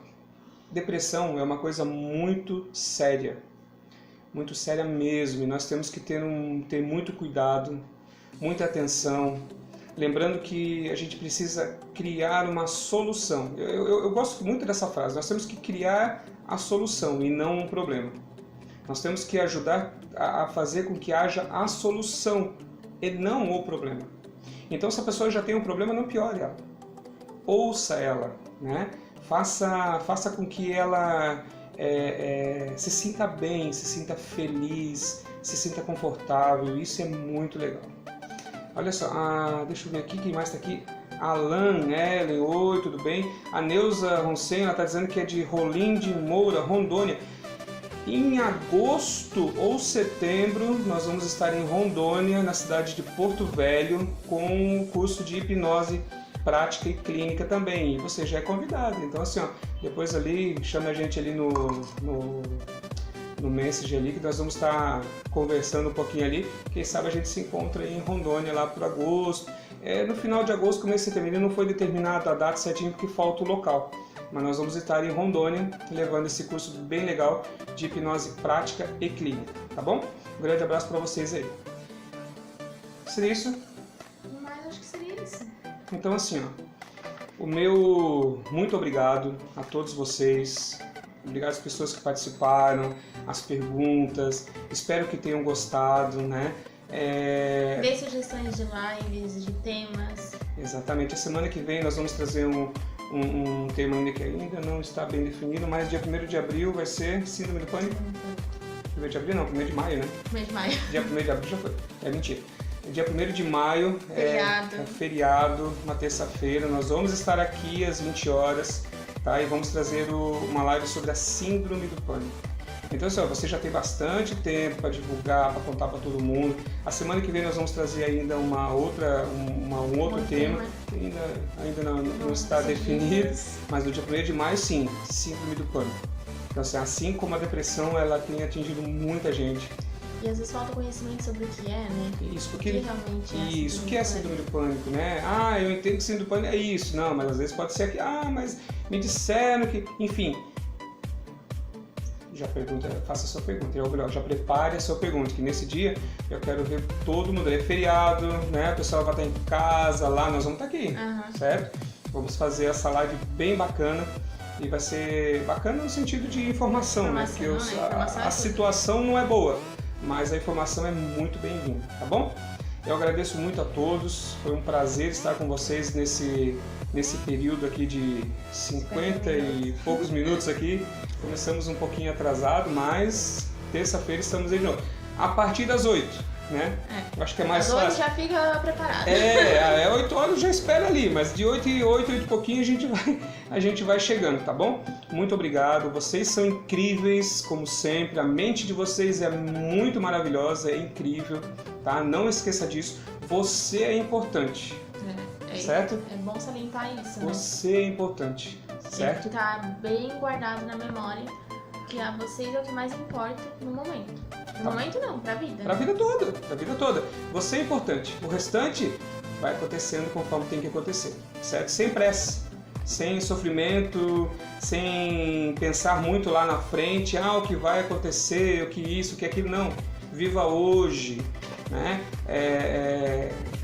depressão é uma coisa muito séria mesmo, e nós temos que ter muito cuidado, muita atenção, lembrando que a gente precisa criar uma solução. Eu gosto muito dessa frase, nós temos que criar a solução e não um problema. Nós temos que ajudar a fazer com que haja a solução e não o problema. Então, se a pessoa já tem um problema, não piore ela. Ouça ela, né? Faça com que ela se sinta bem, se sinta feliz, se sinta confortável. Isso é muito legal. Olha só, deixa eu ver aqui, quem mais está aqui? Alan, Ellen, oi, tudo bem? A Neuza Ronsen, ela está dizendo que é de Rolim de Moura, Rondônia. Em agosto ou setembro, nós vamos estar em Rondônia, na cidade de Porto Velho, com o curso de hipnose prática e clínica também. E você já é convidado. Então, assim, ó, depois ali, chama a gente ali no Message ali, que nós vamos estar conversando um pouquinho ali. Quem sabe a gente se encontra aí em Rondônia lá por agosto. No final de agosto, começo de setembro, não foi determinada a data certinho porque falta o local. Mas nós vamos estar em Rondônia, levando esse curso bem legal de hipnose prática e clínica, tá bom? Um grande abraço para vocês aí. Seria isso? Mas acho que seria isso. Então assim, ó, o meu muito obrigado a todos vocês, obrigado às pessoas que participaram, as perguntas, espero que tenham gostado, né? Dê sugestões de lives, de temas. Exatamente, a semana que vem nós vamos trazer um tema ainda que ainda não está bem definido, mas dia 1º de abril vai ser Síndrome do Pânico. 1º de abril não, 1º de maio, né? 1º de maio. Dia 1º de abril já foi, é mentira. Dia 1º de maio feriado. É feriado, uma terça-feira. Nós vamos estar aqui às 20 horas, tá? E vamos trazer uma live sobre a Síndrome do Pânico. Então, assim, ó, você já tem bastante tempo para divulgar, para contar para todo mundo. A semana que vem nós vamos trazer ainda um outro tema que ainda não está definido, mas no dia 1º de maio, sim, Síndrome do Pânico. Então, assim como a depressão, ela tem atingido muita gente. E às vezes falta conhecimento sobre o que é, né? Isso, porque realmente é isso, o que é síndrome do pânico, né? Ah, eu entendo que síndrome do pânico é isso. Não, mas às vezes pode ser que, mas me disseram que... Enfim, já faça a sua pergunta, ou melhor, já prepare a sua pergunta, que nesse dia eu quero ver todo mundo, é feriado, né? O pessoal vai estar em casa lá, nós vamos estar aqui, certo? Vamos fazer essa live bem bacana. E vai ser bacana no sentido de informação, né? Porque a situação não é boa, mas a informação é muito bem-vinda, tá bom? Eu agradeço muito a todos, foi um prazer estar com vocês nesse período aqui de 50 e poucos minutos aqui. Começamos um pouquinho atrasado, mas terça-feira estamos aí de novo. A partir das 8, né? Eu acho que é mais fácil. Às 8 já fica preparado. 8 horas já espera ali, mas de 8 e pouquinho a gente vai chegando, tá bom? Muito obrigado, vocês são incríveis, como sempre, a mente de vocês é muito maravilhosa, é incrível, tá? Não esqueça disso, você é importante, certo? É bom salientar isso, né? Você é importante, certo? Tem que estar bem guardado na memória, que a vocês é o que mais importa no momento. No momento não, pra vida. Pra vida toda. Você é importante. O restante vai acontecendo conforme tem que acontecer, certo? Sem pressa, sem sofrimento, sem pensar muito lá na frente, o que vai acontecer, o que isso, o que aquilo, não. Viva hoje, né?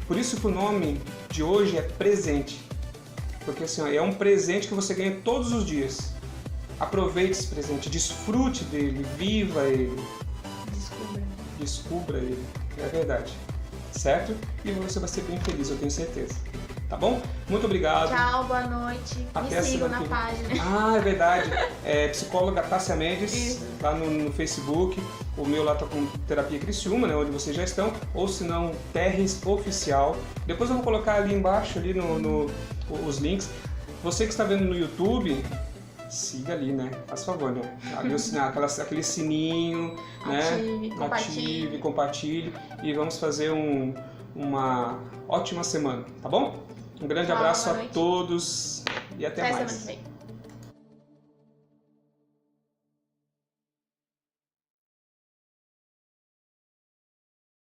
Por isso que o nome de hoje é presente. Porque assim, é um presente que você ganha todos os dias. Aproveite esse presente, desfrute dele, viva ele. Descubra ele, é verdade, certo? E você vai ser bem feliz, eu tenho certeza. Tá bom? Muito obrigado. Tchau, boa noite. Até me sigam na página. É verdade. Psicóloga Tássia Mendes, isso. Lá no Facebook. O meu lá tá com Terapia Criciúma, né? Onde vocês já estão. Ou se não, Terres Oficial. Depois eu vou colocar ali embaixo, ali os links. Você que está vendo no YouTube, siga ali, né? Faz favor, né? Ali aquele sininho, ative, compartilhe e vamos fazer uma ótima semana, tá bom? Um grande abraço a todos e até mais.